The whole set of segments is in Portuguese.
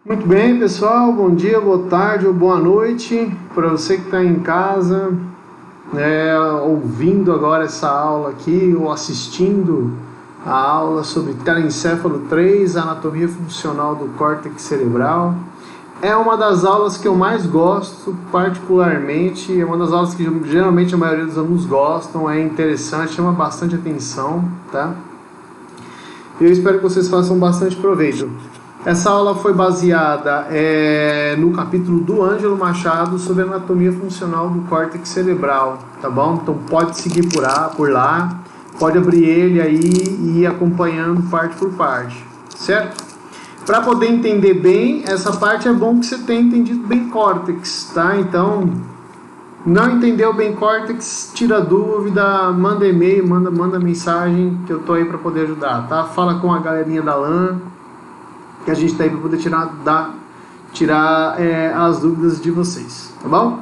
Muito bem, pessoal. Bom dia, boa tarde ou boa noite para você que está em casa, ouvindo agora essa aula aqui ou assistindo a aula sobre telencéfalo 3, anatomia funcional do córtex cerebral. É uma das aulas que eu mais gosto, particularmente. É uma das aulas que geralmente a maioria dos alunos gostam. É interessante, chama bastante atenção, tá? Eu espero que vocês façam bastante proveito. Essa aula foi baseada no capítulo do Ângelo Machado sobre anatomia funcional do córtex cerebral, tá bom? Então pode seguir por lá, pode abrir ele aí e ir acompanhando parte por parte, certo? Para poder entender bem essa parte, é bom que você tenha entendido bem córtex, tá? Então, não entendeu bem córtex, tira dúvida, manda e-mail, manda mensagem, que eu tô aí para poder ajudar, tá? Fala com a galerinha da LAN, que a gente está aí para poder tirar as dúvidas de vocês, tá bom?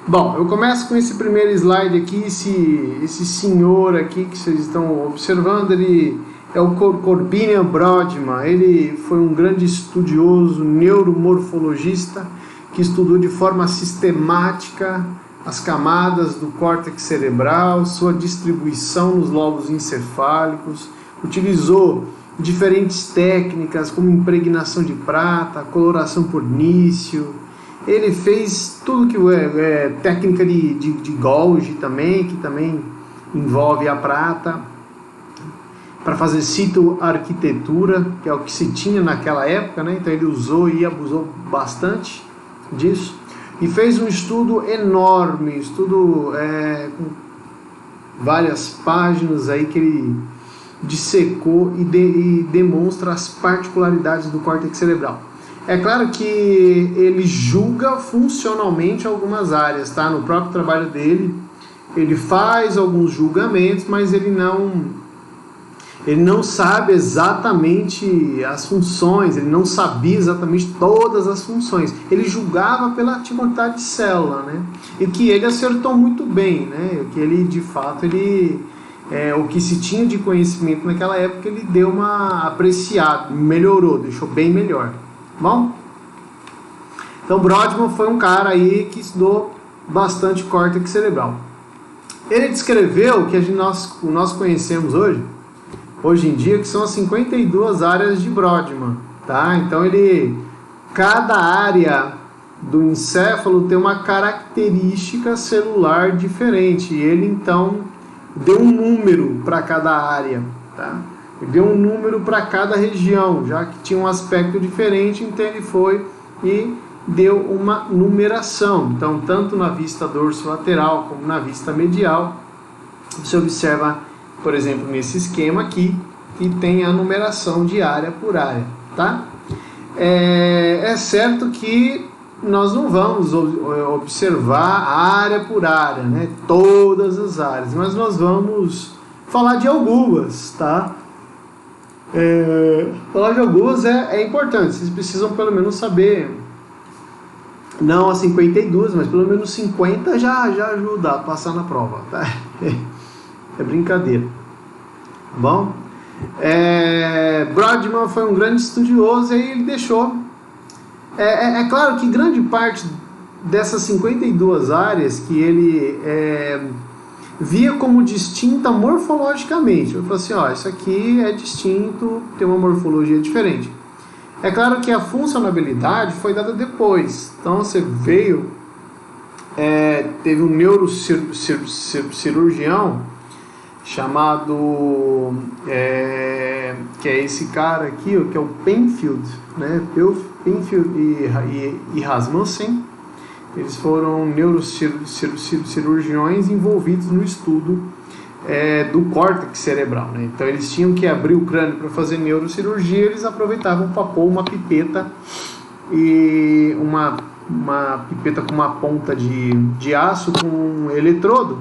Bom, eu começo com esse primeiro slide aqui, esse senhor aqui que vocês estão observando, ele é o Corbinian Brodmann. Ele foi um grande estudioso, neuromorfologista, que estudou de forma sistemática as camadas do córtex cerebral, sua distribuição nos lobos encefálicos, utilizou diferentes técnicas como impregnação de prata, coloração por nício. Ele fez tudo que técnica de Golgi também, que também envolve a prata, para fazer citoarquitetura, que é o que se tinha naquela época, né? Então ele usou e abusou bastante disso. E fez um estudo enorme, com várias páginas aí que ele dissecou e demonstra as particularidades do córtex cerebral. É claro que ele julga funcionalmente algumas áreas, tá? No próprio trabalho dele, ele faz alguns julgamentos, mas ele não sabe exatamente as funções, ele não sabia exatamente todas as funções. Ele julgava pela quantidade de célula, né? E que ele acertou muito bem, né? Que ele, de fato, o que se tinha de conhecimento naquela época, ele deu uma apreciada, melhorou, deixou bem melhor. Bom? Então, Brodmann foi um cara aí que estudou bastante córtex cerebral. Ele descreveu o que nós conhecemos hoje em dia, que são as 52 áreas de Brodmann, tá? Então, cada área do encéfalo tem uma característica celular diferente, e ele, então, deu um número para cada área, tá? Ele deu um número para cada região, já que tinha um aspecto diferente, então ele foi e deu uma numeração. Então, tanto na vista dorsolateral como na vista medial, você observa, por exemplo, nesse esquema aqui, que tem a numeração de área por área, tá? É certo que nós não vamos observar área por área, né? Todas as áreas, mas nós vamos falar de algumas, tá? Falar de algumas é importante, vocês precisam pelo menos saber, não as 52, mas pelo menos 50 já ajuda a passar na prova, tá? É brincadeira, tá bom? Brodmann foi um grande estudioso e ele deixou. É claro que grande parte dessas 52 áreas que ele via como distinta morfologicamente. Eu falei assim, isso aqui é distinto, tem uma morfologia diferente. É claro que a funcionalidade foi dada depois. Então você teve um neurocirurgião chamado, que é esse cara aqui, que é o Penfield, né? Penfield e Rasmussen. Eles foram neurocirurgiões envolvidos no estudo do córtex cerebral, né? Então eles tinham que abrir o crânio para fazer neurocirurgia, eles aproveitavam para pôr uma pipeta e uma pipeta com uma ponta de aço com um eletrodo,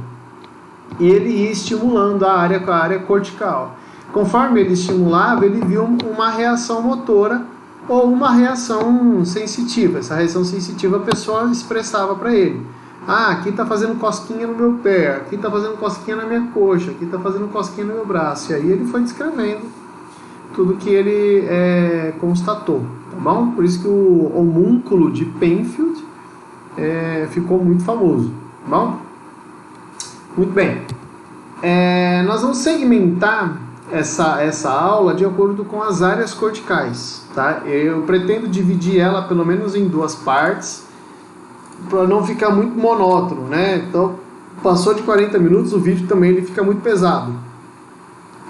e ele ia estimulando a área cortical. Conforme ele estimulava, ele viu uma reação motora ou uma reação sensitiva. Essa reação sensitiva a pessoa expressava para ele. Aqui está fazendo cosquinha no meu pé, aqui está fazendo cosquinha na minha coxa, aqui está fazendo cosquinha no meu braço. E aí ele foi descrevendo tudo que ele constatou, tá bom? Por isso que o homúnculo de Penfield ficou muito famoso, tá bom? Muito bem. Nós vamos segmentar essa aula de acordo com as áreas corticais, tá? Eu pretendo dividir ela pelo menos em 2 partes, para não ficar muito monótono, né? Então, passou de 40 minutos, o vídeo também ele fica muito pesado,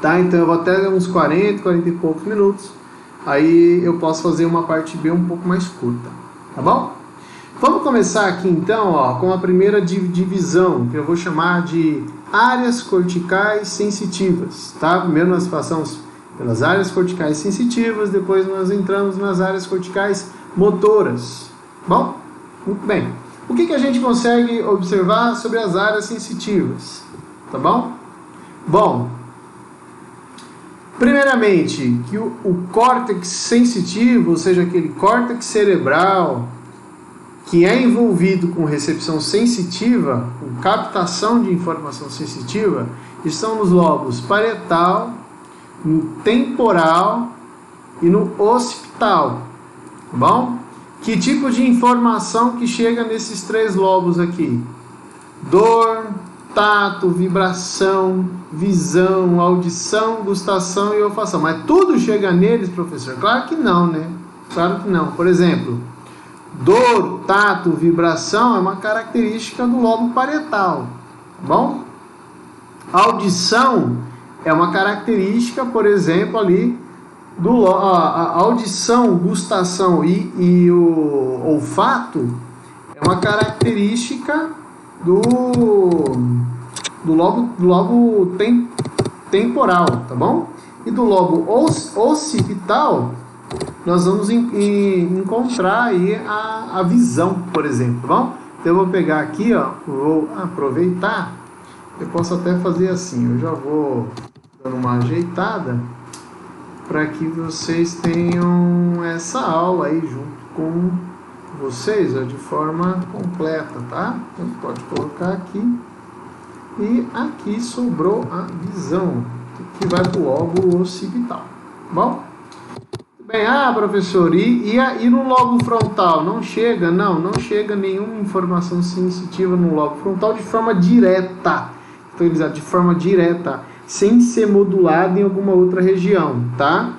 tá? Então eu vou até uns 40 e poucos minutos, aí eu posso fazer uma parte B um pouco mais curta, tá bom? Vamos começar aqui então, com a primeira divisão, que eu vou chamar de áreas corticais sensitivas, tá? Primeiro nós passamos pelas áreas corticais sensitivas, depois nós entramos nas áreas corticais motoras. Bom? Muito bem. O que a gente consegue observar sobre as áreas sensitivas? Tá bom? Bom, primeiramente, que o córtex sensitivo, ou seja, aquele córtex cerebral que é envolvido com recepção sensitiva, com captação de informação sensitiva, estão nos lobos parietal, no temporal e no occipital, tá bom? Que tipo de informação que chega nesses 3 lobos aqui? Dor, tato, vibração, visão, audição, gustação e olfação. Mas tudo chega neles, professor? Claro que não, né? Claro que não. Por exemplo, dor, tato, vibração é uma característica do lobo parietal, tá bom? Audição é uma característica, por exemplo, ali a audição, gustação e o olfato é uma característica do lobo temporal, tá bom? E do lobo occipital nós vamos encontrar aí a visão, por exemplo, tá bom? Então eu vou pegar aqui, vou aproveitar, eu posso até fazer assim, eu já vou dando uma ajeitada para que vocês tenham essa aula aí junto com vocês, de forma completa, tá? Então pode colocar aqui, e aqui sobrou a visão, que vai para o lobo occipital, tá bom? Bem, professor, e no lobo frontal? Não chega? Não chega nenhuma informação sensitiva no lobo frontal de forma direta. Então, de forma direta, sem ser modulada em alguma outra região, tá?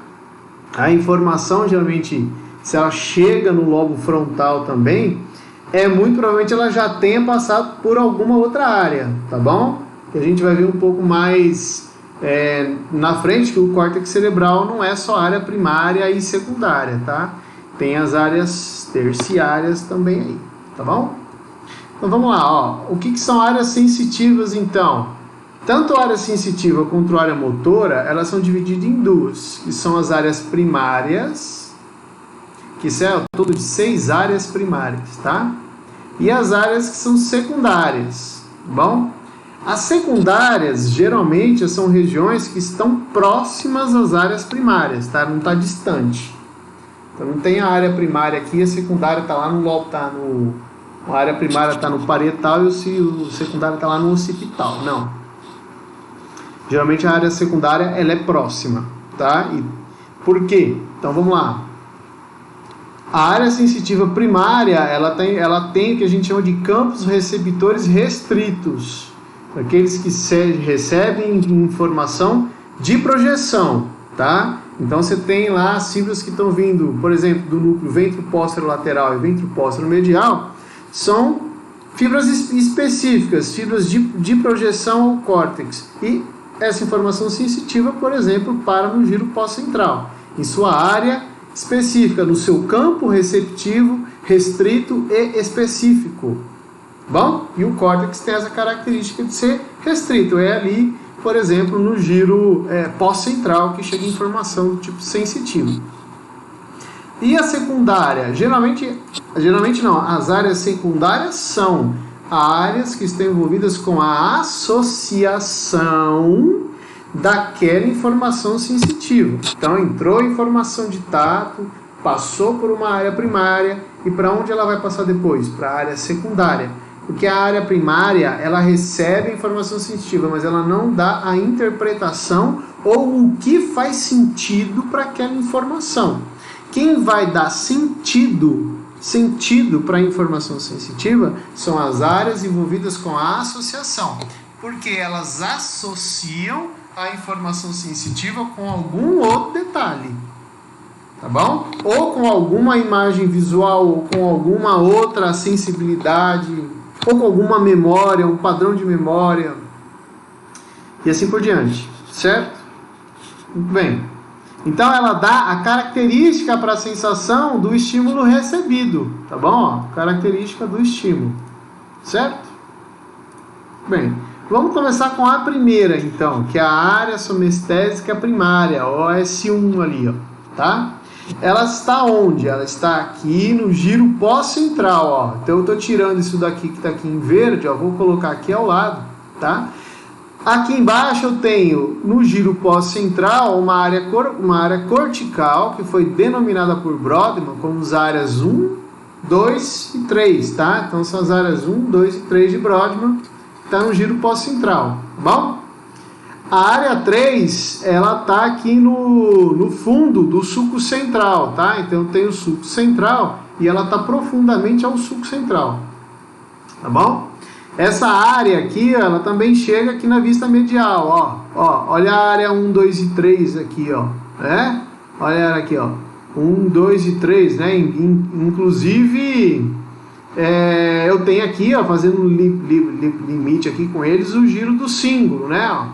A informação, geralmente, se ela chega no lobo frontal também, muito provavelmente ela já tenha passado por alguma outra área, tá bom? Que a gente vai ver um pouco mais na frente, que o córtex cerebral não é só área primária e secundária, tá? Tem as áreas terciárias também aí, tá bom? Então vamos lá, o que são áreas sensitivas então? Tanto a área sensitiva quanto a área motora, elas são divididas em 2, que são as áreas primárias, que são todo de 6 áreas primárias, tá? E as áreas que são secundárias, tá bom? As secundárias, geralmente, são regiões que estão próximas às áreas primárias, tá? Não está distante. Então, não tem a área primária aqui, a secundária está lá no lobo, a área primária está no parietal e o secundário está lá no occipital. Não. Geralmente, a área secundária, ela é próxima, tá? E por quê? Então, vamos lá. A área sensitiva primária, ela tem o que a gente chama de campos receptores restritos. Aqueles que recebem informação de projeção, tá? Então você tem lá as fibras que estão vindo, por exemplo, do núcleo ventro-póstero-lateral e ventro-póstero-medial, são fibras específicas, fibras de projeção ao córtex. E essa informação sensitiva, por exemplo, para no giro pós-central, em sua área específica, no seu campo receptivo, restrito e específico. Bom, e o córtex tem essa característica de ser restrito. É ali, por exemplo, no giro pós-central que chega informação do tipo sensitivo. E a secundária? Geralmente não. As áreas secundárias são áreas que estão envolvidas com a associação daquela informação sensitiva. Então, entrou informação de tato, passou por uma área primária, e para onde ela vai passar depois? Para a área secundária. Porque a área primária, ela recebe a informação sensitiva, mas ela não dá a interpretação ou o que faz sentido para aquela informação. Quem vai dar sentido para a informação sensitiva são as áreas envolvidas com a associação, porque elas associam a informação sensitiva com algum outro detalhe, tá bom? Ou com alguma imagem visual, ou com alguma outra sensibilidade, ou com alguma memória, um padrão de memória, e assim por diante, certo? Muito bem. Então ela dá a característica para a sensação do estímulo recebido, tá bom? Ó, característica do estímulo, certo? Bem, vamos começar com a primeira então, que é a área somestésica primária, OS1 ali, ó, tá? Ela está onde? Ela está aqui no giro pós-central, ó. Então eu estou tirando isso daqui que está aqui em verde, ó, vou colocar aqui ao lado, tá? Aqui embaixo eu tenho, no giro pós-central, uma área cortical, que foi denominada por Brodmann como as áreas 1, 2 e 3, tá? Então são as áreas 1, 2 e 3 de Brodmann, está no giro pós-central, tá bom? A área 3, ela está aqui no fundo do sulco central, tá? Então tem o sulco central e ela está profundamente ao sulco central, tá bom? Essa área aqui, ela também chega aqui na vista medial, ó. Olha a área 1, 2 e 3 aqui, ó. Né? Olha a área aqui, ó. 1, 2 e 3, né? Inclusive, eu tenho aqui, ó, fazendo limite aqui com eles, o giro do símbolo, né? Ó.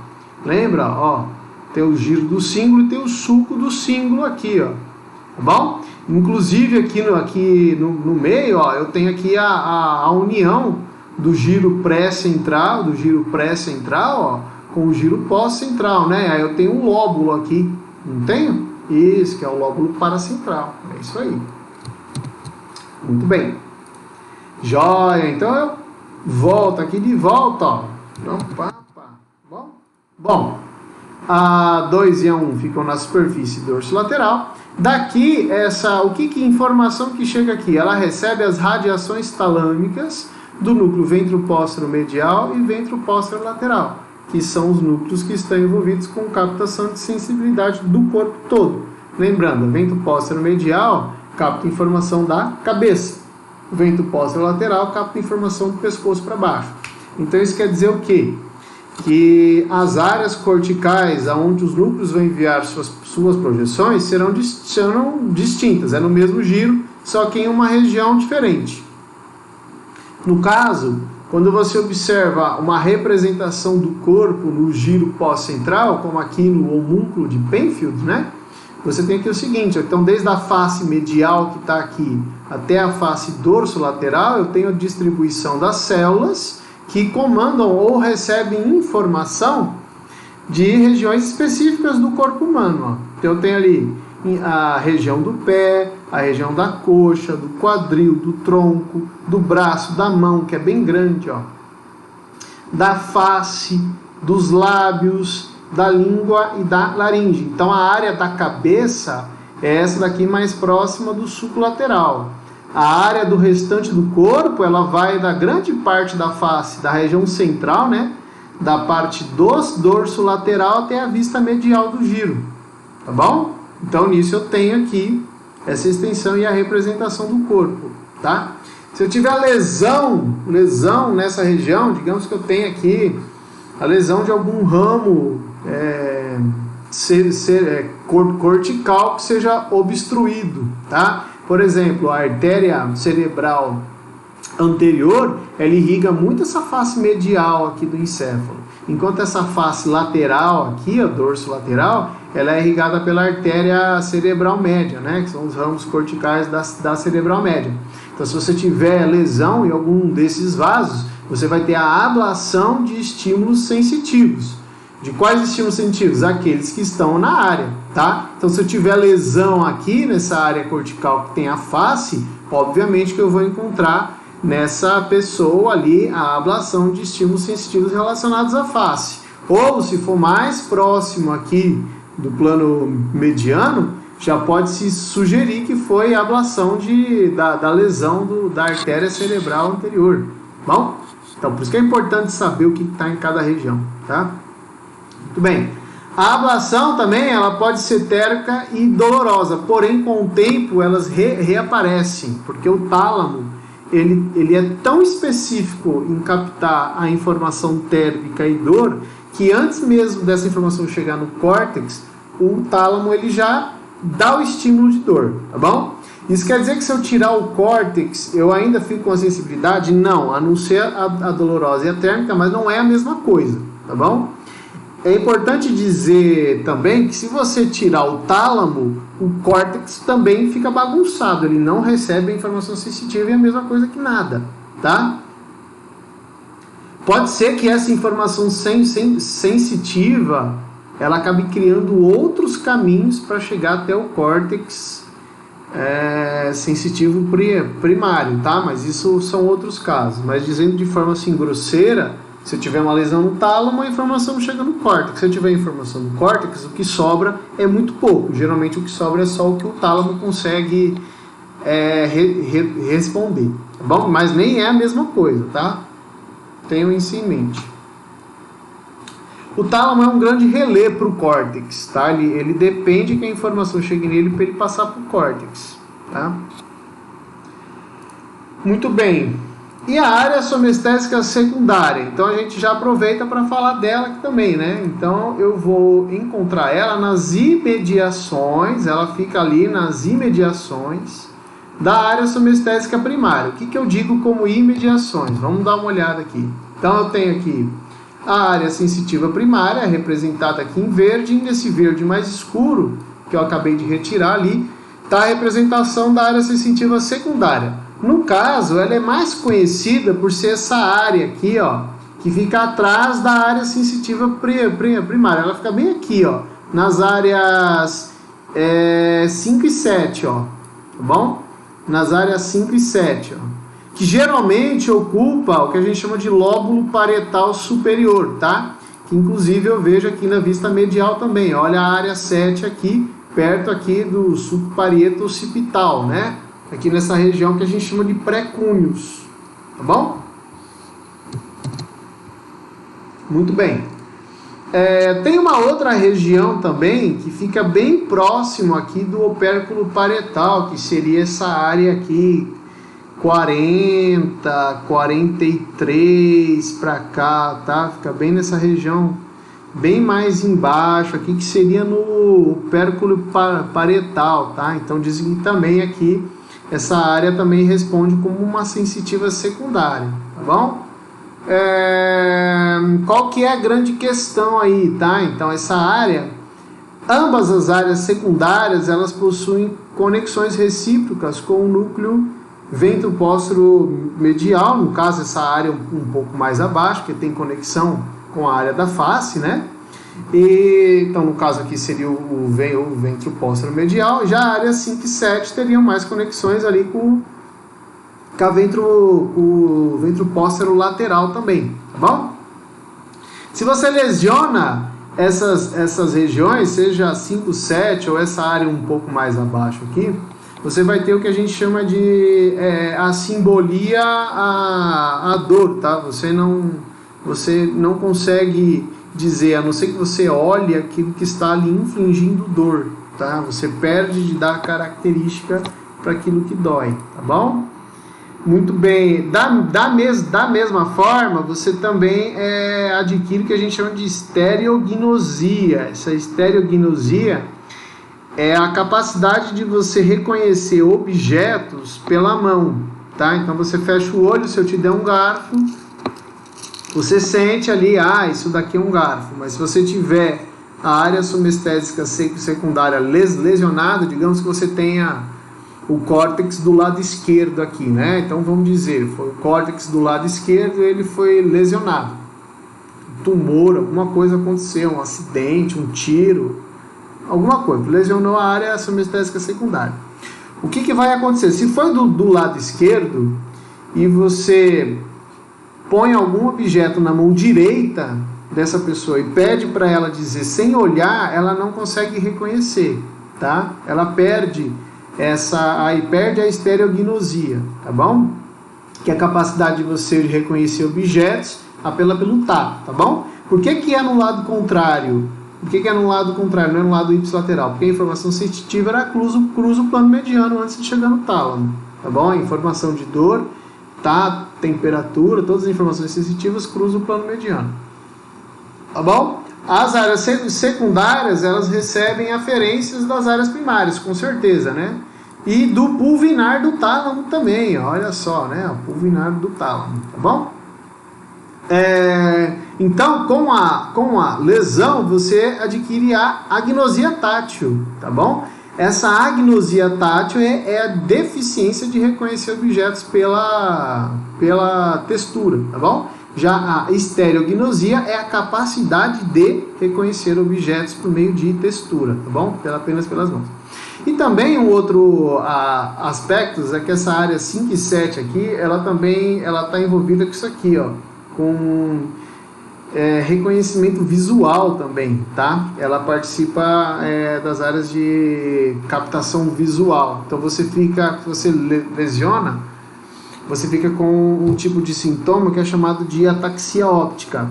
Lembra? Ó, tem o giro do símbolo e tem o sulco do símbolo aqui, ó. Tá bom? Inclusive, aqui no meio, ó, eu tenho aqui a união do giro pré-central, ó, com o giro pós-central, né? Aí eu tenho um lóbulo aqui, não tenho? Isso, que é o lóbulo paracentral. É isso aí. Muito bem. Joia. Então eu volto aqui de volta, ó. Bom, a 2 e a 1 ficam na superfície dorsolateral. Daqui, que informação que chega aqui? Ela recebe as radiações talâmicas do núcleo ventropóstero-medial e ventropóstero-lateral, que são os núcleos que estão envolvidos com captação de sensibilidade do corpo todo. Lembrando, o ventropóstero-medial capta informação da cabeça, o ventropóstero-lateral capta informação do pescoço para baixo. Então isso quer dizer o quê? Que as áreas corticais, aonde os núcleos vão enviar suas projeções, serão distintas, é no mesmo giro, só que em uma região diferente. No caso, quando você observa uma representação do corpo no giro pós-central, como aqui no homúnculo de Penfield, né? Você tem aqui o seguinte, então desde a face medial que está aqui até a face dorsolateral, eu tenho a distribuição das células que comandam ou recebem informação de regiões específicas do corpo humano, ó. Então eu tenho ali a região do pé, a região da coxa, do quadril, do tronco, do braço, da mão, que é bem grande, ó, da face, dos lábios, da língua e da laringe. Então a área da cabeça é essa daqui mais próxima do sulco lateral. A área do restante do corpo, ela vai da grande parte da face, da região central, né, da parte do dorso lateral até a vista medial do giro, tá bom? Então nisso eu tenho aqui essa extensão e a representação do corpo, tá? Se eu tiver lesão nessa região, digamos que eu tenho aqui a lesão de algum ramo cortical que seja obstruído, tá? Por exemplo, a artéria cerebral anterior, ela irriga muito essa face medial aqui do encéfalo, enquanto essa face lateral aqui, a dorso lateral, ela é irrigada pela artéria cerebral média, né, que são os ramos corticais da cerebral média. Então, se você tiver lesão em algum desses vasos, você vai ter a ablação de estímulos sensitivos. De quais estímulos sensitivos? Aqueles que estão na área, tá? Então, se eu tiver lesão aqui nessa área cortical que tem a face, obviamente que eu vou encontrar nessa pessoa ali a ablação de estímulos sensitivos relacionados à face. Ou, se for mais próximo aqui do plano mediano, já pode se sugerir que foi a ablação da lesão da artéria cerebral anterior. Bom? Então, por isso que é importante saber o que está em cada região, tá? Muito bem. A ablação também, ela pode ser térmica e dolorosa, porém, com o tempo, elas reaparecem, porque o tálamo, ele é tão específico em captar a informação térmica e dor, que antes mesmo dessa informação chegar no córtex, o tálamo, ele já dá o estímulo de dor, tá bom? Isso quer dizer que se eu tirar o córtex, eu ainda fico com a sensibilidade? Não, a não ser a dolorosa e a térmica, mas não é a mesma coisa, tá bom? É importante dizer também que se você tirar o tálamo, o córtex também fica bagunçado, ele não recebe a informação sensitiva e é a mesma coisa que nada, tá? Pode ser que essa informação sensitiva, ela acabe criando outros caminhos para chegar até o córtex sensitivo primário, tá? Mas isso são outros casos. Mas dizendo de forma assim grosseira, se eu tiver uma lesão no tálamo, a informação chega no córtex. Se eu tiver informação no córtex, o que sobra é muito pouco. Geralmente o que sobra é só o que o tálamo consegue responder, tá bom? Mas nem é a mesma coisa, tá? Tenham isso em mente. O tálamo é um grande relé para o córtex, tá? Ele depende que a informação chegue nele para ele passar para o córtex, tá? Muito bem. E a área somestésica secundária? Então a gente já aproveita para falar dela aqui também, né? Então eu vou encontrar ela nas imediações, ela fica ali nas imediações da área somestésica primária. O que eu digo como imediações? Vamos dar uma olhada aqui. Então eu tenho aqui a área sensitiva primária, representada aqui em verde, e nesse verde mais escuro, que eu acabei de retirar ali, está a representação da área sensitiva secundária. No caso, ela é mais conhecida por ser essa área aqui, ó, que fica atrás da área sensitiva primária. Ela fica bem aqui, ó, nas áreas 5 e 7, ó, tá bom? Nas áreas 5 e 7, ó, que geralmente ocupa o que a gente chama de lóbulo parietal superior, tá? Que inclusive eu vejo aqui na vista medial também. Olha a área 7 aqui, perto aqui do subparieto occipital, né? Aqui nessa região que a gente chama de precúneos, tá bom? Muito bem. Tem uma outra região também que fica bem próximo aqui do opérculo parietal, que seria essa área aqui 40, 43 para cá, tá? Fica bem nessa região, bem mais embaixo aqui, que seria no opérculo parietal, tá? Então dizem que também aqui essa área também responde como uma sensitiva secundária, tá bom? Qual que é a grande questão aí, tá? Então essa área, ambas as áreas secundárias, elas possuem conexões recíprocas com o núcleo ventropóstero medial, no caso essa área um pouco mais abaixo, que tem conexão com a área da face, né? Então no caso aqui seria o ventropóstero medial, já a área 5 e 7 teriam mais conexões ali com o ventropóstero lateral também, tá bom? Se você lesiona essas regiões, seja 5, 7 ou essa área um pouco mais abaixo aqui, você vai ter o que a gente chama de a simbolia à dor, tá? Você não consegue dizer, a não ser que você olhe aquilo que está ali infligindo dor, tá? Você perde de dar característica para aquilo que dói, tá bom? Muito bem. Da mesma forma, você também adquire o que a gente chama de estereognosia. Essa estereognosia é a capacidade de você reconhecer objetos pela mão, tá? Então você fecha o olho, se eu te der um garfo, você sente ali, isso daqui é um garfo. Mas se você tiver a área somestésica secundária lesionada, digamos que você tenha o córtex do lado esquerdo aqui, né? Então vamos dizer, foi o córtex do lado esquerdo, ele foi lesionado. Um tumor, alguma coisa aconteceu, um acidente, um tiro, alguma coisa, lesionou a área somestésica secundária. O que vai acontecer? Se foi do lado esquerdo e você põe algum objeto na mão direita dessa pessoa e pede para ela dizer sem olhar, ela não consegue reconhecer, tá? Ela perde a estereognosia, tá bom? que é a capacidade de você reconhecer objetos, apela pelo tato, tá bom? Por que é no lado contrário? Por que é no lado contrário, não é no lado ipsilateral? Porque a informação sensitiva era cruza o plano mediano antes de chegar no tálamo, tá bom? A informação de dor, tato, temperatura, todas as informações sensitivas cruzam o plano mediano, tá bom? As áreas secundárias, elas recebem aferências das áreas primárias, com certeza, né? E do pulvinar do tálamo também, olha só, né? O pulvinar do tálamo, tá bom? Então, com a lesão, você adquire a agnosia tátil, tá bom? Essa agnosia tátil é a deficiência de reconhecer objetos pela textura, tá bom? Já a estereognosia é a capacidade de reconhecer objetos por meio de textura, tá bom? Apenas pelas mãos. E também um outro aspecto é que essa área 5 e 7 aqui, ela também está envolvida com isso aqui, ó, com reconhecimento visual também, tá? Ela participa das áreas de captação visual. Então você lesiona, você fica com um tipo de sintoma que é chamado de ataxia óptica,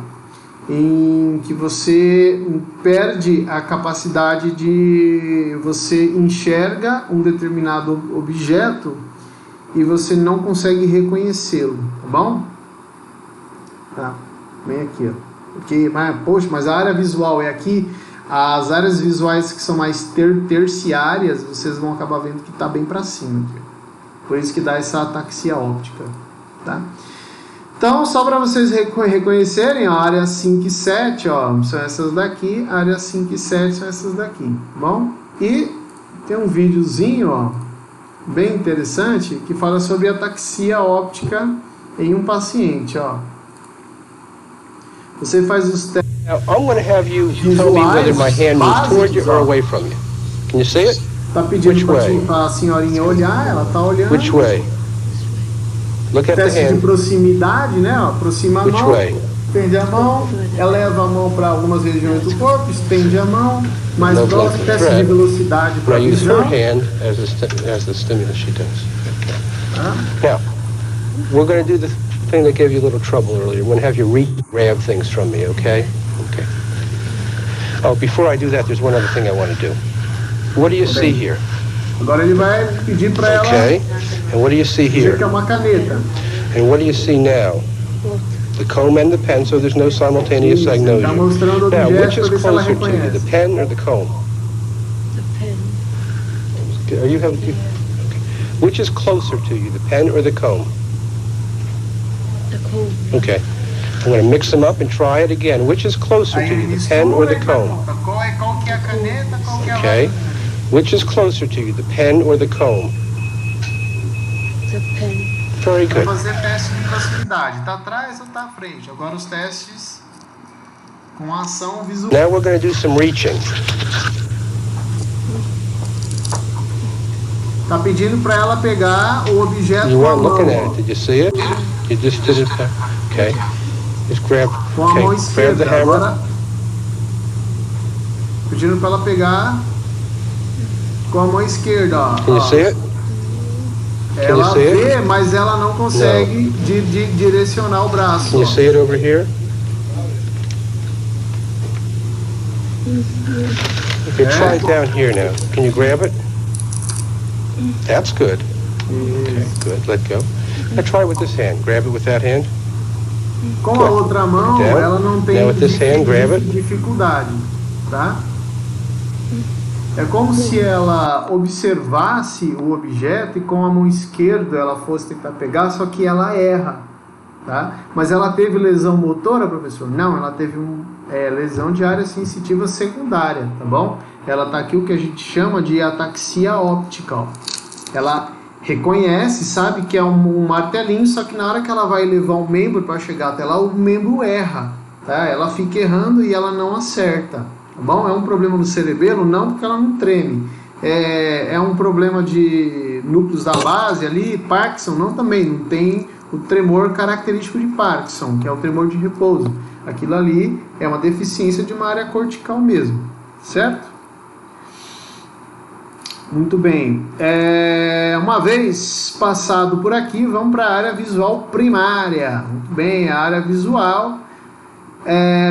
em que você perde a capacidade de você enxerga um determinado objeto e você não consegue reconhecê-lo, tá bom? Tá, vem aqui, ó. Porque, mas a área visual é aqui. As áreas visuais que são mais terciárias, vocês vão acabar vendo que está bem para cima aqui. Por isso que dá essa ataxia óptica, tá? Então, só para vocês reconhecerem, ó, a área 5 e 7, ó, são essas daqui, a área 5 e 7 são essas daqui, tá bom? E tem um videozinho, ó, bem interessante, que fala sobre ataxia óptica em um paciente, ó. Você faz os testes. Now, I'm going to have you tell me whether my hand moves toward you or away from you. Can you see it? Tá pedindo para a senhorinha olhar, ela tá olhando. Which way? Look at the Teste de hand. proximidade, né? Ó, aproxima a Which mão, way? estende a mão, eleva a mão para algumas regiões do corpo, estende a mão, mais No próximo, blood teste de thread. velocidade para Now a use her visão. hand as the stimulus she does. Tá? Now, we're going to do the thing that gave you a little trouble earlier. We're going to have you grab things from me, okay? Okay. Oh, before I do that, there's one other thing I want to do. What do you see here? Agora ele vai pedir para ela Okay. And what do you see dizer here? que é uma caneta. And what do you see now? The comb and the pen, so there's no simultaneous Isso, ele está agnosia. mostrando o Now, objeto which para is ver se ela closer to you, reconhece. the pen or the comb? The pen. Are you having? Okay. Which is closer to you, the pen or the comb? The comb. Okay. I'm going to mix them up and try it again. Which is closer Aí to ele you, the pen or mistura the e comb? pergunta qual que é a caneta, qual que é a Okay. vassoura. Which is closer to you, the pen or the comb? The pen. Very Vai good. fazer teste de proximidade. Está atrás ou está à frente? Agora os testes com a ação visual. Now we're going to do some reaching. Está pedindo para ela pegar o objeto You com a weren't mão. looking at Ó. it. Did you see it? You just did it. Okay. Just grab. Com a mão Okay. Grab esquerda. the hammer. Agora, pedindo para ela pegar com a mão esquerda. Ó. Can you see it? Ela see it? vê, mas ela não consegue direcionar o braço. Can you Ó. see it over here? Okay, try it down here now. Can you grab it? That's good. Okay, good. Let go. Now try with this hand. Grab it with that hand. Com a outra mão, Down. ela não tem Now with this hand, grab it. dificuldade, tá? É como se ela observasse o objeto e com a mão esquerda ela fosse tentar pegar, só que ela erra, tá? Mas ela teve lesão motora, professor? Não, ela teve lesão de área sensitiva secundária, tá bom? Ela tá aqui o que a gente chama de ataxia óptica, ó. Ela reconhece, sabe que é um martelinho, só que na hora que ela vai levar o membro para chegar até lá, o membro erra, tá? Ela fica errando e ela não acerta, tá bom? É um problema no cerebelo? Não, porque ela não treme. É um problema de núcleos da base ali, Parkinson? Não, também. Não tem o tremor característico de Parkinson, que é o tremor de repouso. Aquilo ali é uma deficiência de uma área cortical mesmo, certo? Muito bem. Uma vez passado por aqui, vamos para a área visual primária. Muito bem, a área visual,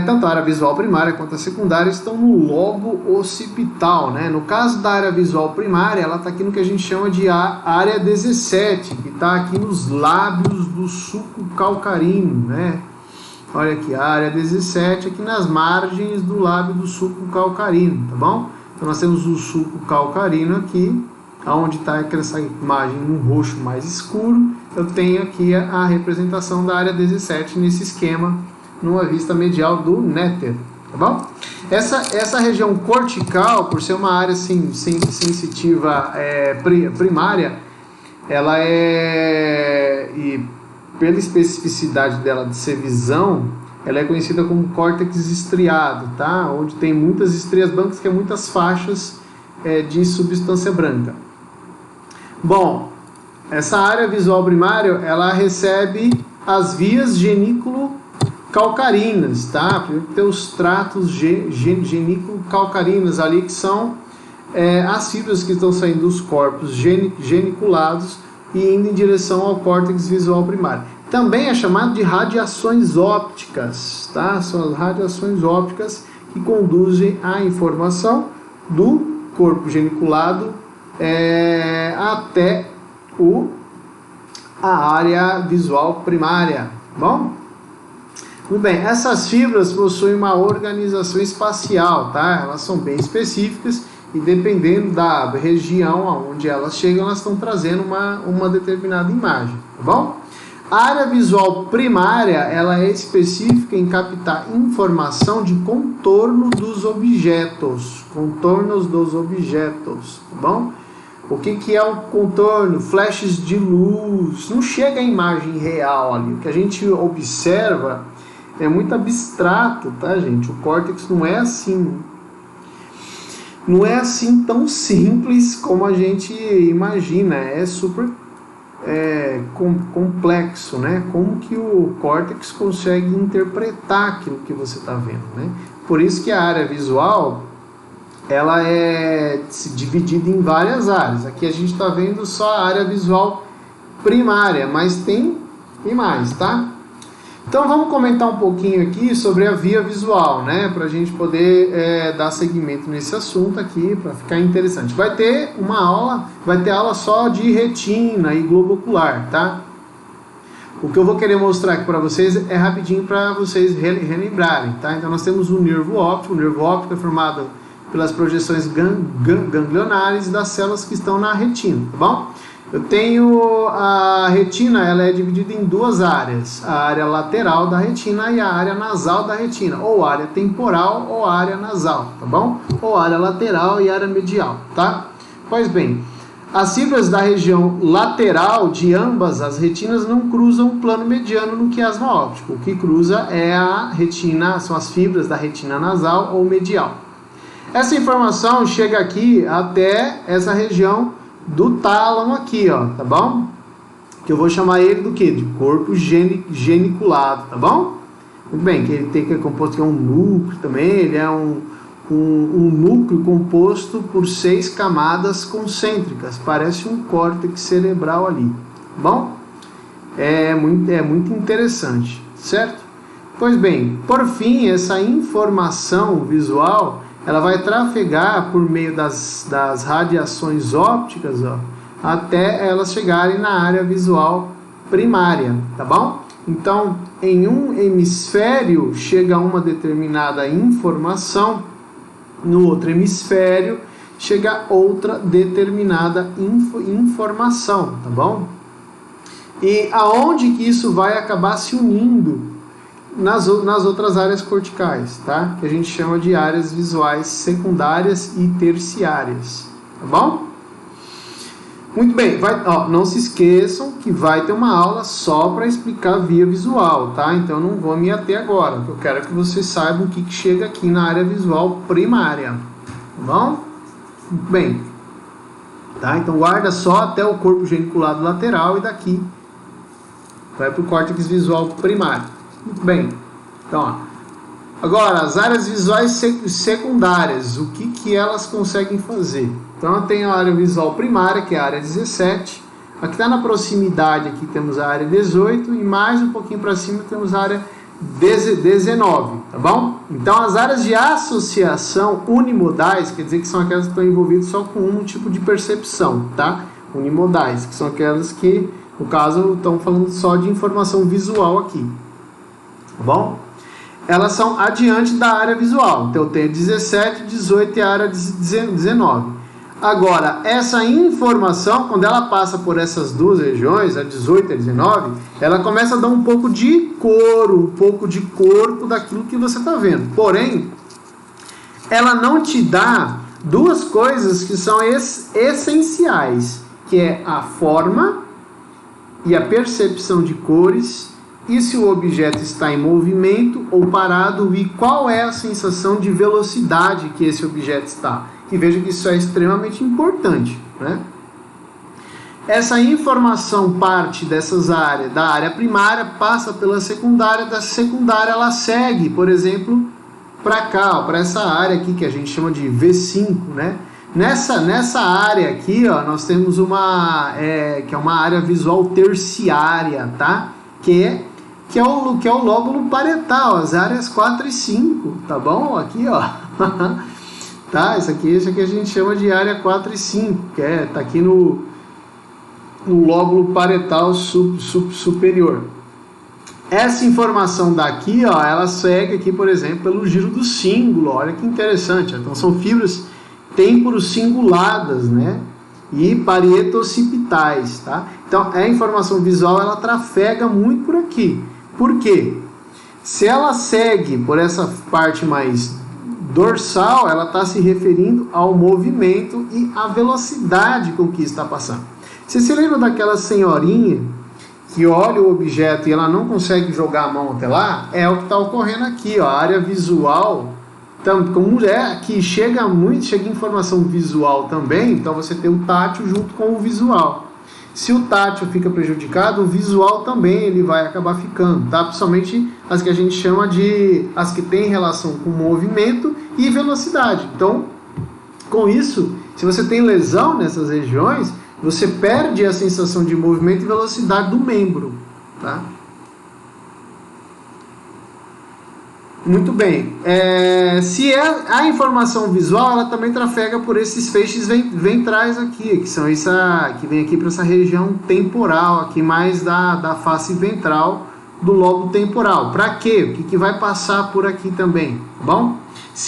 tanto a área visual primária quanto a secundária estão no lobo occipital, né? No caso da área visual primária, ela está aqui no que a gente chama de área 17, que está aqui nos lábios do sulco calcarino, né? Olha aqui, a área 17 aqui nas margens do lábio do sulco calcarino, tá bom? Então nós temos o sulco calcarino aqui, onde está essa imagem no roxo mais escuro. Eu tenho aqui a representação da área 17 nesse esquema, numa vista medial do néter, tá bom? Essa região cortical, por ser uma área sensitiva primária, ela e pela especificidade dela de ser visão, ela é conhecida como córtex estriado, tá? Onde tem muitas estrias brancas, que é muitas faixas de substância branca. Bom, essa área visual primária, ela recebe as vias genículo-calcarinas, tá? Tem os tratos genículo-calcarinas ali, que são as fibras que estão saindo dos corpos geniculados e indo em direção ao córtex visual primário. Também é chamado de radiações ópticas, tá? São as radiações ópticas que conduzem a informação do corpo geniculado até a área visual primária, bom? Muito bem, essas fibras possuem uma organização espacial, tá? Elas são bem específicas e dependendo da região aonde elas chegam, elas estão trazendo uma determinada imagem, tá bom? A área visual primária, ela é específica em captar informação de contorno dos objetos, contornos dos objetos, tá bom? O que é um contorno? Flashes de luz, não chega a imagem real ali, o que a gente observa é muito abstrato, tá, gente? O córtex não é assim tão simples como a gente imagina, é super complexo, né? Como que o córtex consegue interpretar aquilo que você está vendo, né? Por isso que a área visual, ela é dividida em várias áreas. Aqui a gente está vendo só a área visual primária, mas tem mais, tá? Então vamos comentar um pouquinho aqui sobre a via visual, né? Para a gente poder dar seguimento nesse assunto aqui, para ficar interessante. Vai ter aula só de retina e globo ocular, tá? O que eu vou querer mostrar aqui para vocês é rapidinho para vocês relembrarem, tá? Então nós temos o nervo óptico. O nervo óptico é formado pelas projeções ganglionares das células que estão na retina, tá bom? Eu tenho a retina, ela é dividida em duas áreas, a área lateral da retina e a área nasal da retina, ou área temporal ou área nasal, tá bom? Ou área lateral e área medial, tá? Pois bem, as fibras da região lateral de ambas as retinas não cruzam o plano mediano no quiasma óptico. O que cruza é a retina, são as fibras da retina nasal ou medial. Essa informação chega aqui até essa região do tálamo aqui, ó, tá bom? Que eu vou chamar ele do que? De corpo geniculado, tá bom? Muito bem, que ele tem que é composto, que é um núcleo também, ele é um núcleo composto por 6 camadas concêntricas, parece um córtex cerebral ali, tá bom? É muito interessante, certo? Pois bem, por fim, essa informação visual, ela vai trafegar por meio das radiações ópticas, ó, até elas chegarem na área visual primária, tá bom? Então, em um hemisfério chega uma determinada informação, no outro hemisfério chega outra determinada informação, tá bom? E aonde que isso vai acabar se unindo? Nas outras áreas corticais, tá? Que a gente chama de áreas visuais secundárias e terciárias, tá bom? Muito bem, não se esqueçam que vai ter uma aula só para explicar a via visual, tá? Então eu não vou me ater agora, eu quero que vocês saibam o que chega aqui na área visual primária, tá bom? Muito bem, tá? Então guarda só até o corpo geniculado lateral e daqui vai para o córtex visual primário. Muito bem, então Agora, as áreas visuais secundárias, o que elas conseguem fazer? Então, eu tenho a área visual primária, que é a área 17. Aqui está na proximidade, aqui temos a área 18. E mais um pouquinho para cima temos a área 19, tá bom? Então, as áreas de associação unimodais, quer dizer que são aquelas que estão envolvidas só com um tipo de percepção, tá? Unimodais, que são aquelas que, no caso, estão falando só de informação visual aqui, tá bom? Elas são adiante da área visual. Então, eu tenho 17, 18 e a área 19. Agora, essa informação, quando ela passa por essas duas regiões, a 18 e a 19, ela começa a dar um pouco de cor, um pouco de corpo daquilo que você está vendo. Porém, ela não te dá duas coisas que são essenciais, que é a forma e a percepção de cores, e se o objeto está em movimento ou parado, e qual é a sensação de velocidade que esse objeto está. E veja que isso é extremamente importante, né? Essa informação parte dessas áreas, da área primária, passa pela secundária, da secundária ela segue, por exemplo, para cá, para essa área aqui que a gente chama de V5, né? Nessa área aqui, ó, nós temos que é uma área visual terciária, tá? Que é o lóbulo parietal, as áreas 4 e 5, tá bom? Aqui, ó. Tá? Isso aqui a gente chama de área 4 e 5, que tá aqui no lóbulo parietal superior. Essa informação daqui, ó, ela segue aqui, por exemplo, pelo giro do cíngulo. Olha que interessante. Então, são fibras temporo-cinguladas, né? E parietocipitais, tá? Então, a informação visual, ela trafega muito por aqui. Por quê? Se ela segue por essa parte mais dorsal, ela está se referindo ao movimento e à velocidade com que está passando. Você se lembra daquela senhorinha que olha o objeto e ela não consegue jogar a mão até lá? É o que está ocorrendo aqui, ó. A área visual, como é que chega informação visual também, então você tem o tátil junto com o visual. Se o tátil fica prejudicado, o visual também ele vai acabar ficando, tá? Principalmente as que a gente chama de as que têm relação com movimento e velocidade. Então, com isso, se você tem lesão nessas regiões, você perde a sensação de movimento e velocidade do membro, tá? Muito bem. Se a informação visual, ela também trafega por esses feixes ventrais aqui, que são que vem aqui para essa região temporal, aqui mais da face ventral do lobo temporal. Para quê? O que vai passar por aqui também, tá bom?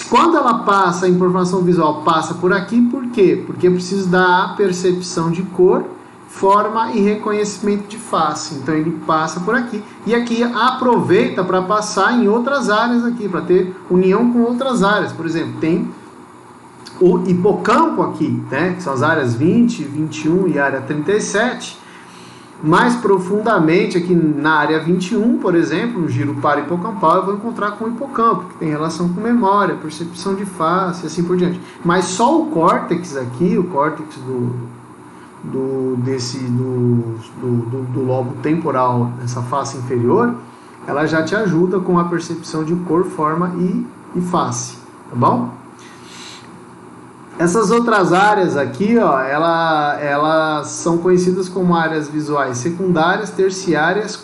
Quando ela passa, a informação visual passa por aqui, por quê? Porque precisa da percepção de cor, forma e reconhecimento de face. Então ele passa por aqui e aqui aproveita para passar em outras áreas aqui, para ter união com outras áreas. Por exemplo, tem o hipocampo aqui, né, que são as áreas 20, 21 e área 37. Mais profundamente aqui na área 21, por exemplo, no giro para-hipocampal, eu vou encontrar com o hipocampo, que tem relação com memória, percepção de face e assim por diante. Mas só o córtex aqui, o córtex do lobo temporal, nessa face inferior, ela já te ajuda com a percepção de cor, forma e face, tá bom? Essas outras áreas aqui, ó, elas são conhecidas como áreas visuais secundárias, terciárias,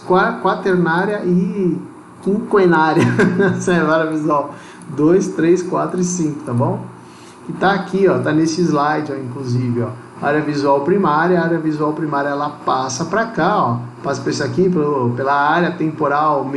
quaternária e quinquenária. Essa é a área visual 2, 3, 4 e 5, tá bom? Que tá aqui, ó, tá nesse slide, ó, inclusive, ó. Área visual primária, a área visual primária ela passa para cá, ó, passa por isso aqui, pela área temporal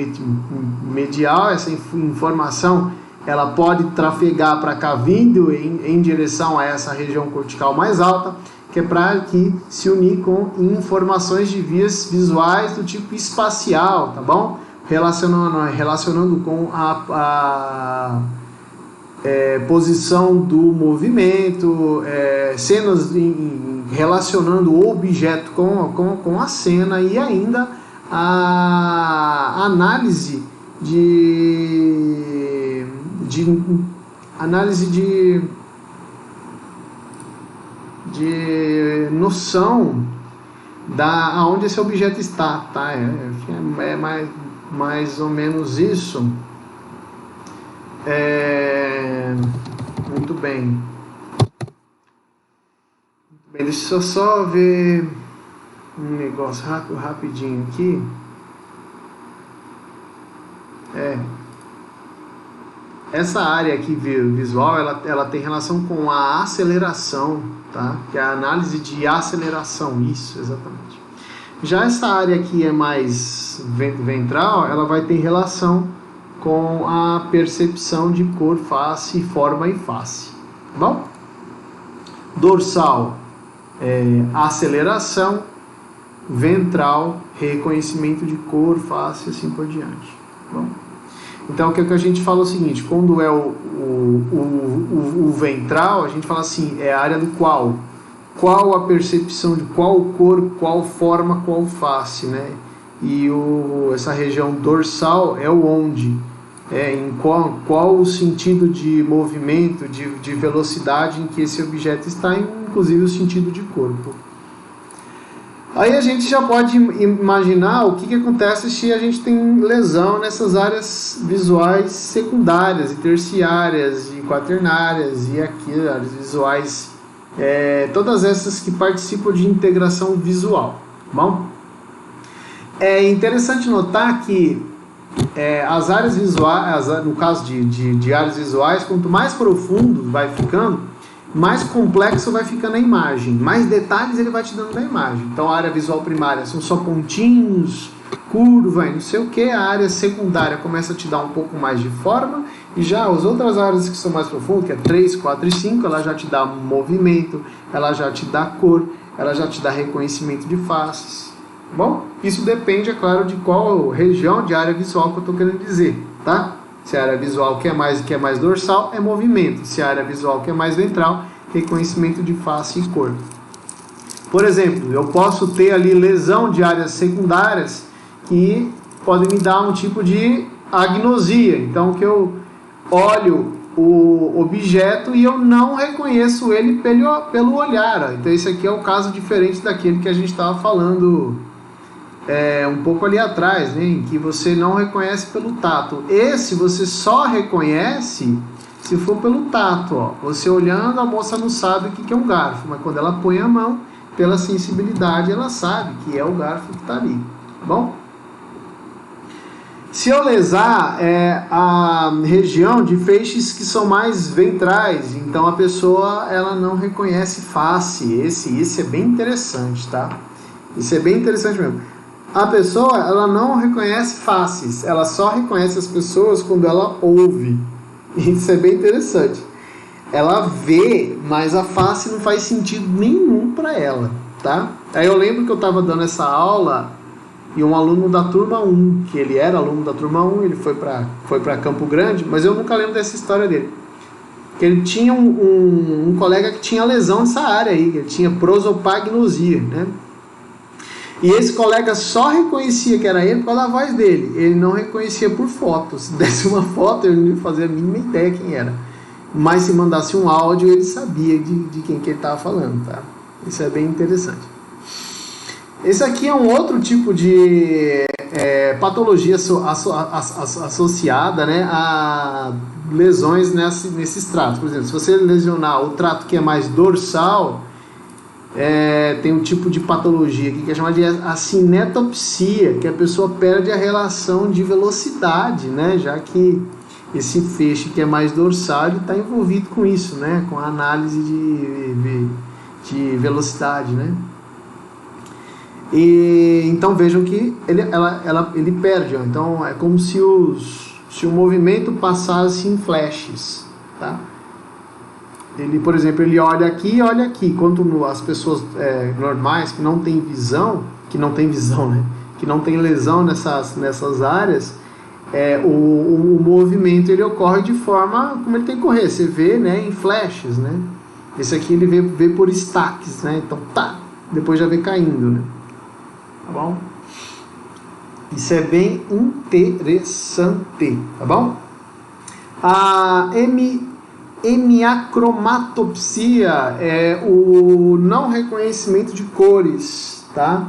medial. Essa informação ela pode trafegar para cá, vindo em direção a essa região cortical mais alta, que é para que se unir com informações de vias visuais do tipo espacial, tá bom? Relacionando com a posição do movimento, cenas relacionando o objeto com a cena, e ainda a análise de noção aonde esse objeto está, tá? É mais ou menos isso. Muito bem. Deixa eu só ver um negócio rapidinho aqui. Essa área aqui visual, ela tem relação com a aceleração, tá? Que é a análise de aceleração, isso, exatamente. Já essa área aqui é mais ventral, ela vai ter relação com a percepção de cor, face, forma e face, tá bom? Dorsal, aceleração, ventral, reconhecimento de cor, face e assim por diante, tá bom? Então, o que a gente fala é o seguinte, quando é o ventral, a gente fala assim, é a área do qual a percepção de qual cor, qual forma, qual face, né? E essa região dorsal é o onde, em qual o sentido de movimento, de velocidade em que esse objeto está, inclusive o sentido de corpo. Aí a gente já pode imaginar o que acontece se a gente tem lesão nessas áreas visuais secundárias e terciárias e quaternárias e aqui áreas visuais, todas essas que participam de integração visual. Bom, é interessante notar que as áreas visuais, no caso de áreas visuais, quanto mais profundo vai ficando, mais complexo vai ficando a imagem, mais detalhes ele vai te dando da imagem. Então a área visual primária são só pontinhos, curva e não sei o que, a área secundária começa a te dar um pouco mais de forma, e já as outras áreas que são mais profundas, que é 3, 4 e 5, ela já te dá movimento, ela já te dá cor, ela já te dá reconhecimento de faces. Bom, isso depende, é claro, de qual região de área visual que eu estou querendo dizer, tá? Se a área visual que é mais dorsal, é movimento. Se a área visual que é mais ventral, reconhecimento de face e cor. Por exemplo, eu posso ter ali lesão de áreas secundárias que podem me dar um tipo de agnosia. Então, que eu olho o objeto e eu não reconheço ele pelo olhar. Então, esse aqui é o caso diferente daquele que a gente estava falando um pouco ali atrás, né, em que você não reconhece pelo tato. Esse você só reconhece se for pelo tato. Ó. Você olhando, a moça não sabe o que é um garfo, mas quando ela põe a mão, pela sensibilidade, ela sabe que é o garfo que está ali. Tá bom? Se eu lesar a região de feixes que são mais ventrais, então a pessoa ela não reconhece face. Esse é bem interessante, tá? Isso é bem interessante mesmo. A pessoa, ela não reconhece faces, ela só reconhece as pessoas quando ela ouve. Isso é bem interessante. Ela vê, mas a face não faz sentido nenhum para ela, tá? Aí eu lembro que eu estava dando essa aula e um aluno da turma 1, que ele era aluno da turma 1, ele foi para Campo Grande, mas eu nunca lembro dessa história dele. Que ele tinha um colega que tinha lesão nessa área aí, ele tinha prosopagnosia, né? E esse colega só reconhecia que era ele por causa da voz dele. Ele não reconhecia por foto. Se desse uma foto, ele não fazia a mínima ideia quem era. Mas se mandasse um áudio, ele sabia de quem que ele estava falando, tá? Isso é bem interessante. Esse aqui é um outro tipo de patologia associada, né, a lesões nesses tratos. Por exemplo, se você lesionar o trato que é mais dorsal, tem um tipo de patologia aqui que é chamada de acinetopsia, que a pessoa perde a relação de velocidade, né? Já que esse feixe que é mais dorsal está envolvido com isso, né? Com a análise de velocidade, né? E então vejam que ele perde, ó. Então é como se o movimento passasse em flashes, tá? Ele, por exemplo, ele olha aqui e olha aqui, enquanto as pessoas normais que não têm visão, né? Que não tem lesão nessas áreas, o movimento ele ocorre de forma como ele tem que correr. Você vê, né, em flashes, né? Esse aqui ele vê por estaques, né? Então tá, depois já vê caindo, né? Tá bom? Isso é bem interessante, tá bom? A hemiacromatopsia é o não reconhecimento de cores, tá?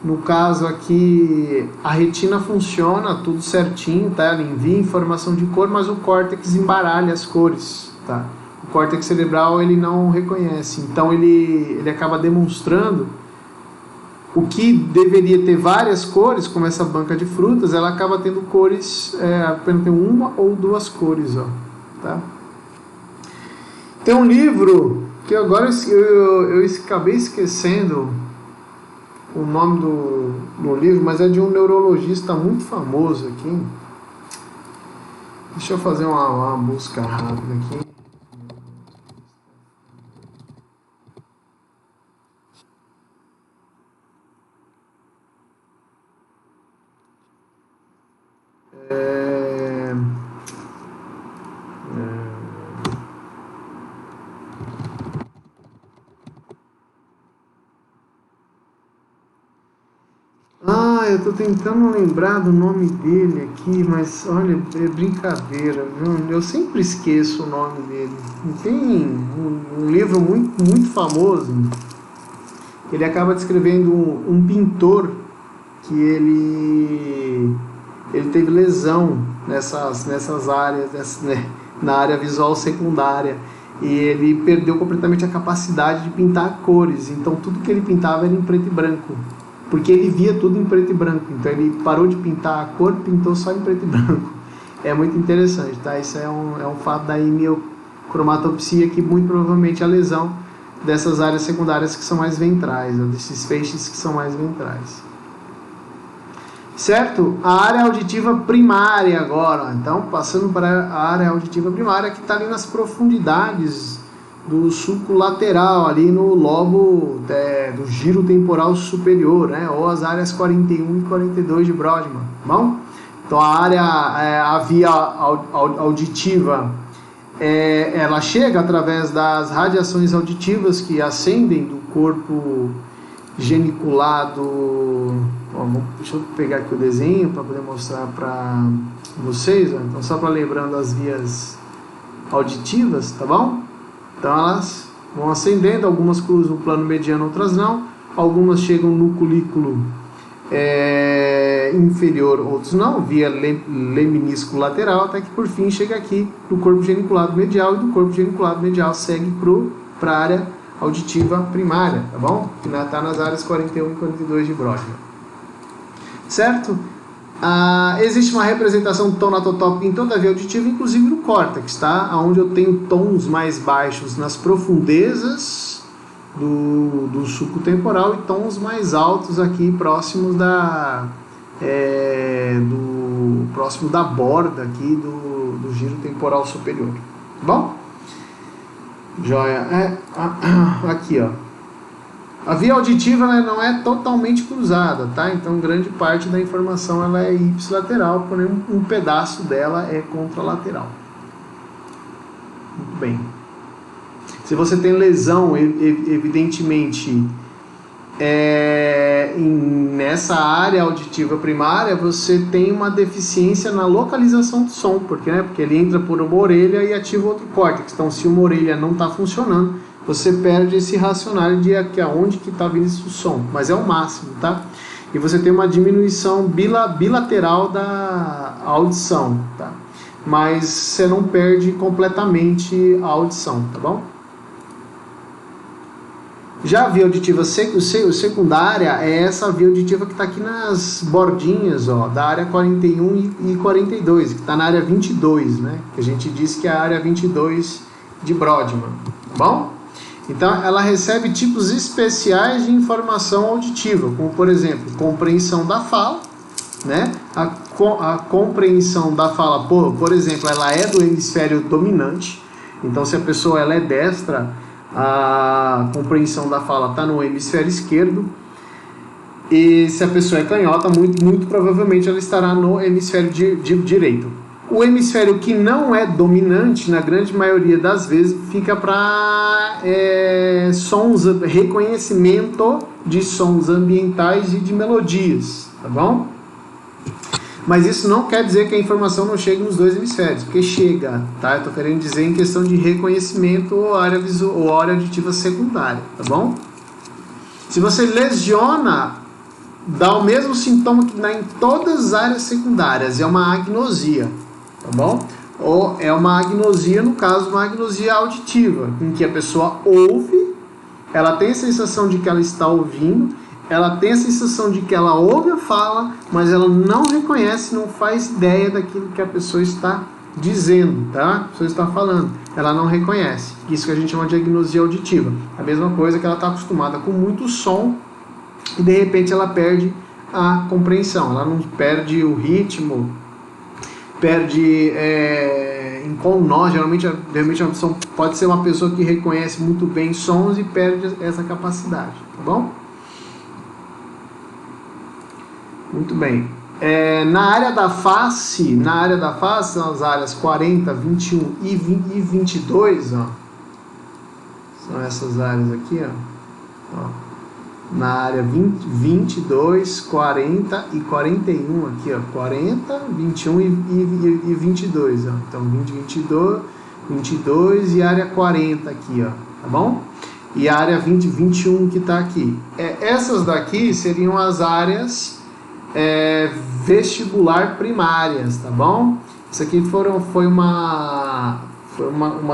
No caso aqui, a retina funciona tudo certinho, tá? Ela envia informação de cor, mas o córtex embaralha as cores, tá? O córtex cerebral ele não reconhece, então ele acaba demonstrando o que deveria ter várias cores, como essa banca de frutas, ela acaba tendo cores, apenas tem uma ou duas cores, ó, tá? Tem um livro que agora eu acabei esquecendo o nome do livro, mas é de um neurologista muito famoso aqui. Deixa eu fazer uma busca rápida aqui. Eu tô tentando lembrar do nome dele aqui, mas olha, é brincadeira, viu? Eu sempre esqueço o nome dele. Tem um livro muito famoso. Ele acaba descrevendo um pintor que ele teve lesão nessas áreas, né, na área visual secundária, e ele perdeu completamente a capacidade de pintar cores. Então tudo que ele pintava era em preto e branco, porque ele via tudo em preto e branco. Então ele parou de pintar a cor, pintou só em preto e branco. É muito interessante, tá? Isso é um fato da hemiocromatopsia, que muito provavelmente é a lesão dessas áreas secundárias que são mais ventrais, ou desses feixes que são mais ventrais. Certo? A área auditiva primária agora. Então, passando para a área auditiva primária, que está ali nas profundidades do sulco lateral, ali no lobo do giro temporal superior, né? Ou as áreas 41 e 42 de Brodmann. Bom? Então, a via auditiva, ela chega através das radiações auditivas que ascendem do corpo geniculado. Deixa eu pegar aqui o desenho para poder mostrar para vocês. Então, só para lembrando as vias auditivas, tá bom? Então, elas vão ascendendo, algumas cruzam o plano mediano, outras não. Algumas chegam no colículo inferior, outros não, via leminisco lateral, até que por fim chega aqui no corpo geniculado medial, e do corpo geniculado medial segue para a área auditiva primária, tá bom? Que está nas áreas 41 e 42 de Brodmann. Certo? Existe uma representação tonatotópica em toda a via auditiva, inclusive no córtex, tá? Onde eu tenho tons mais baixos nas profundezas do sulco temporal e tons mais altos aqui próximos próximo da borda aqui do giro temporal superior. Tá bom? Joia. Aqui, ó. A via auditiva, né, não é totalmente cruzada, tá? Então grande parte da informação ela é ipsilateral, porém um pedaço dela é contralateral. Muito bem. Se você tem lesão, evidentemente, nessa área auditiva primária, você tem uma deficiência na localização do som, porque ele entra por uma orelha e ativa outro córtex. Então, se uma orelha não está funcionando, você perde esse racional de aonde que está vindo esse som, mas é o máximo, tá? E você tem uma diminuição bilateral da audição, tá? Mas você não perde completamente a audição, tá bom? Já a via auditiva secundária é essa via auditiva que está aqui nas bordinhas, ó, da área 41 e 42, que está na área 22, né? Que a gente disse que é a área 22 de Brodmann, tá bom? Então, ela recebe tipos especiais de informação auditiva, como, por exemplo, compreensão da fala, né? A compreensão da fala, por exemplo, ela é do hemisfério dominante. Então, se a pessoa ela é destra, a compreensão da fala está no hemisfério esquerdo. E se a pessoa é canhota, muito provavelmente ela estará no hemisfério direito. O hemisfério que não é dominante, na grande maioria das vezes, fica para sons, reconhecimento de sons ambientais e de melodias, tá bom? Mas isso não quer dizer que a informação não chegue nos dois hemisférios, porque chega, tá? Eu estou querendo dizer em questão de reconhecimento ou área visual ou área auditiva secundária, tá bom? Se você lesiona dá o mesmo sintoma que dá em todas as áreas secundárias, é uma agnosia, tá bom? Ou é uma agnosia, no caso, uma agnosia auditiva, em que a pessoa ouve, ela tem a sensação de que ela está ouvindo, ela tem a sensação de que ela ouve a fala, mas ela não reconhece, não faz ideia daquilo que a pessoa está dizendo, tá? A pessoa está falando, ela não reconhece. Isso que a gente chama de agnosia auditiva. A mesma coisa que ela está acostumada com muito som e de repente ela perde a compreensão, ela não perde o ritmo, perde em qual nó, geralmente a pessoa pode ser uma pessoa que reconhece muito bem sons e perde essa capacidade, tá bom? Muito bem. Na área da face, são as áreas 40, 21 e 22, ó. São essas áreas aqui, ó. Na área 22, 40 e 41 aqui, ó. 40, 21 e 22, ó. Então 22 e área 40 aqui, ó. Tá bom? E a área 21 que tá aqui. Essas daqui seriam as áreas vestibular primárias, tá bom? Isso aqui foi uma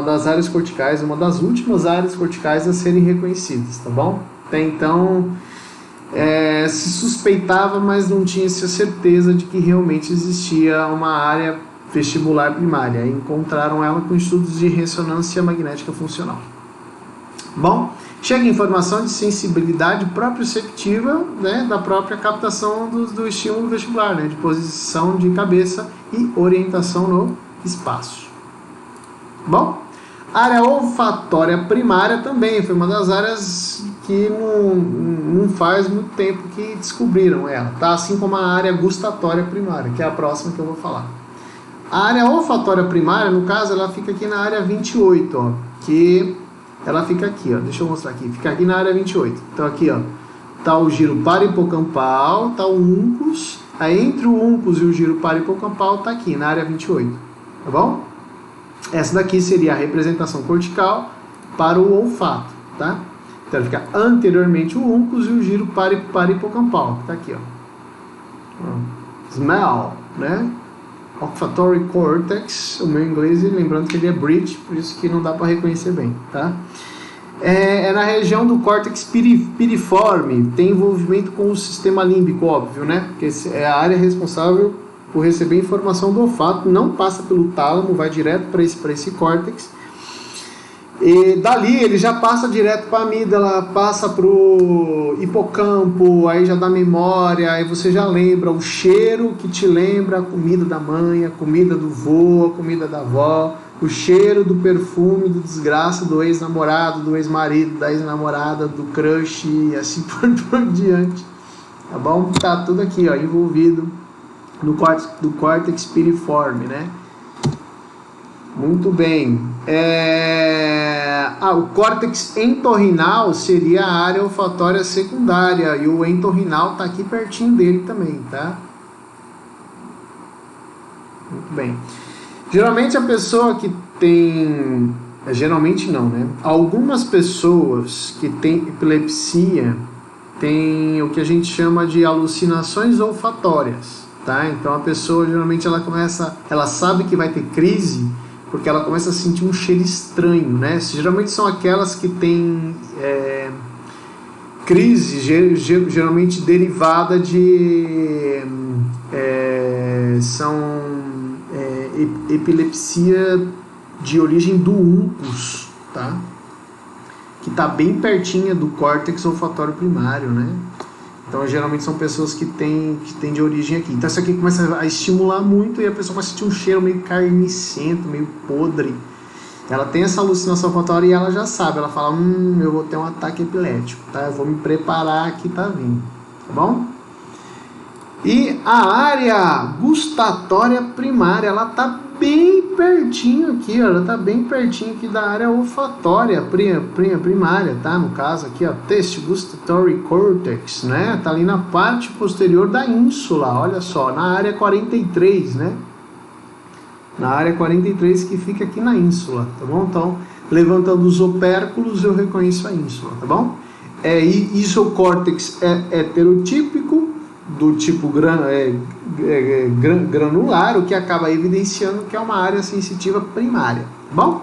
das áreas corticais, uma das últimas áreas corticais a serem reconhecidas, tá bom? Até então se suspeitava, mas não tinha-se a certeza de que realmente existia uma área vestibular primária. E encontraram ela com estudos de ressonância magnética funcional. Bom, chega informação de sensibilidade proprioceptiva, né, da própria captação do estímulo vestibular, né, de posição de cabeça e orientação no espaço. Bom, a área olfatória primária também foi uma das áreas que não faz muito tempo que descobriram ela, tá? Assim como a área gustatória primária, que é a próxima que eu vou falar. A área olfatória primária, no caso, ela fica aqui na área 28, ó, que ela fica aqui, ó, deixa eu mostrar aqui, fica aqui na área 28. Então aqui, ó, tá o giro parahipocampal, tá o uncus, aí entre o uncus e o giro parahipocampal tá aqui, na área 28, tá bom? Essa daqui seria a representação cortical para o olfato, tá? Então ele fica anteriormente o uncus e o giro parahipocampal, que tá aqui, ó. Smell, né? Olfactory cortex, o meu inglês, lembrando que ele é British, por isso que não dá para reconhecer bem, tá? Na região do córtex piriforme, tem envolvimento com o sistema límbico, óbvio, né? Porque é a área responsável por receber informação do olfato, não passa pelo tálamo, vai direto para esse córtex. E dali ele já passa direto para a amígdala, passa para o hipocampo, aí já dá memória, aí você já lembra o cheiro que te lembra a comida da mãe, a comida do vô, a comida da avó, o cheiro do perfume, do desgraça, do ex-namorado, do ex-marido, da ex-namorada, do crush e assim por diante. Tá bom? Tá tudo aqui, ó, envolvido no córtex piriforme, né? Muito bem. O córtex entorrinal seria a área olfatória secundária e o entorrinal está aqui pertinho dele também, tá? Muito bem. Geralmente a pessoa que tem... Geralmente não, né? Algumas pessoas que têm epilepsia têm o que a gente chama de alucinações olfatórias, tá? Então a pessoa geralmente ela sabe que vai ter crise porque ela começa a sentir um cheiro estranho, né? Geralmente são aquelas que têm crise, geralmente derivada de epilepsia de origem do uncus, tá? Que está bem pertinho do córtex olfatório primário, né? Então, geralmente são pessoas que têm de origem aqui. Então, isso aqui começa a estimular muito e a pessoa começa a sentir um cheiro meio carnicento, meio podre. Ela tem essa alucinação olfatória e ela já sabe. Ela fala, eu vou ter um ataque epilético, tá? Eu vou me preparar que tá vindo, tá bom? E a área gustatória primária, ela tá bem pertinho aqui, ó, ela tá bem pertinho aqui da área olfatória primária, tá? No caso aqui, ó, taste gustatory cortex, né? Tá ali na parte posterior da ínsula, olha só, na área 43, né? Na área 43 que fica aqui na ínsula, tá bom? Então, levantando os opérculos, eu reconheço a ínsula, tá bom? Isocórtex é heterotípico, do tipo granular, o que acaba evidenciando que é uma área sensitiva primária. Bom,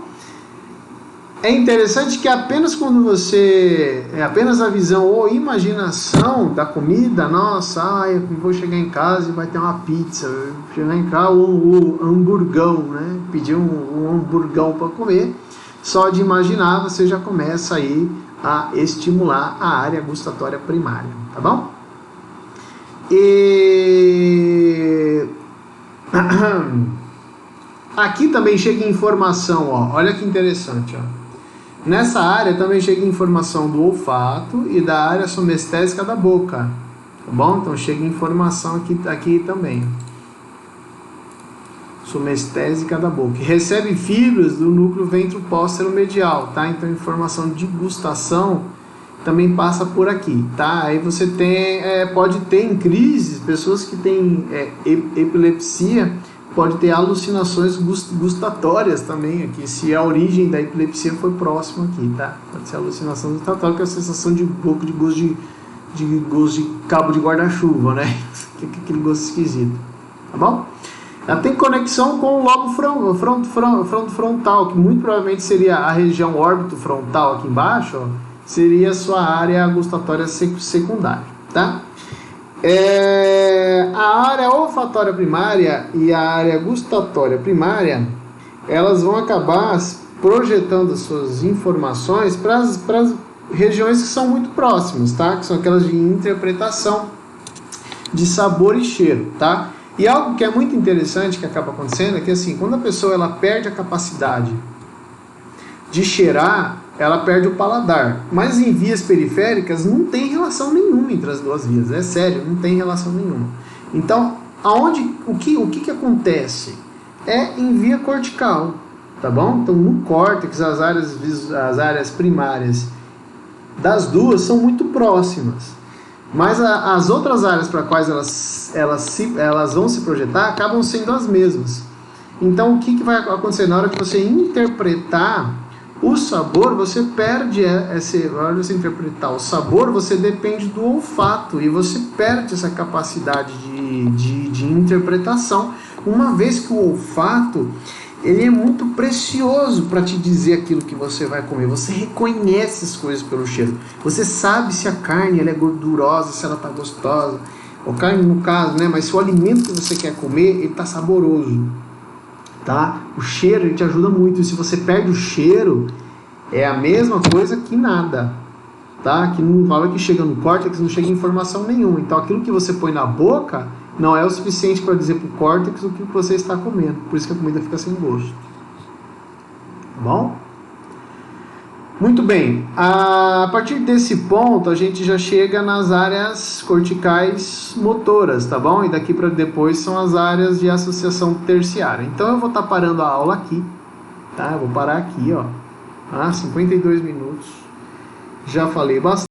é interessante que apenas quando você, apenas a visão ou imaginação da comida, nossa, eu vou chegar em casa e vai ter uma pizza, vou chegar em casa, um hamburgão, né? Pedir um hamburgão para comer, só de imaginar você já começa aí a estimular a área gustatória primária, tá bom? E aqui também chega informação, ó, olha que interessante, ó. Nessa área também chega informação do olfato e da área somestésica da boca, tá bom? Então chega informação aqui também. Somestésica da boca. Recebe fibras do núcleo ventropóstero-medial, tá? Então informação de gustação também passa por aqui, tá? Aí você tem, pode ter em crises, pessoas que têm epilepsia, pode ter alucinações gustatórias também aqui, se a origem da epilepsia foi próxima aqui, tá? Pode ser alucinação gustatória, que é a sensação de boca, de gosto de cabo de guarda-chuva, né? Aquele gosto esquisito, tá bom? Ela tem conexão com o lobo frontal, que muito provavelmente seria a região órbito frontal aqui embaixo, ó, seria a sua área gustatória secundária, tá? A área olfatória primária e a área gustatória primária, elas vão acabar projetando as suas informações para as regiões que são muito próximas, tá? Que são aquelas de interpretação de sabor e cheiro, tá? E algo que é muito interessante que acaba acontecendo é que, assim, quando a pessoa ela perde a capacidade de cheirar, ela perde o paladar, mas em vias periféricas não tem relação nenhuma entre as duas vias, é sério, não tem relação nenhuma. Então, o que acontece? É em via cortical, tá bom? Então, no córtex, as áreas primárias das duas são muito próximas, mas as outras áreas para quais elas vão se projetar acabam sendo as mesmas. Então, o que vai acontecer na hora que você interpretar o sabor? Você perde na hora de você interpretar o sabor, você depende do olfato e você perde essa capacidade de interpretação, uma vez que o olfato ele é muito precioso para te dizer aquilo que você vai comer. Você reconhece as coisas pelo cheiro. Você sabe se a carne ela é gordurosa, se ela está gostosa. Ou carne no caso, né? Mas se o alimento que você quer comer, ele está saboroso. Tá? O cheiro ele te ajuda muito. E se você perde o cheiro, é a mesma coisa que nada. Tá? Que não fala que chega no córtex, não chega informação nenhuma. Então aquilo que você põe na boca não é o suficiente para dizer para o córtex o que você está comendo. Por isso que a comida fica sem gosto. Tá bom? Muito bem. A partir desse ponto, a gente já chega nas áreas corticais motoras, tá bom? E daqui para depois são as áreas de associação terciária. Então eu vou estar parando a aula aqui. Tá? Eu vou parar aqui, ó. 52 minutos. Já falei bastante.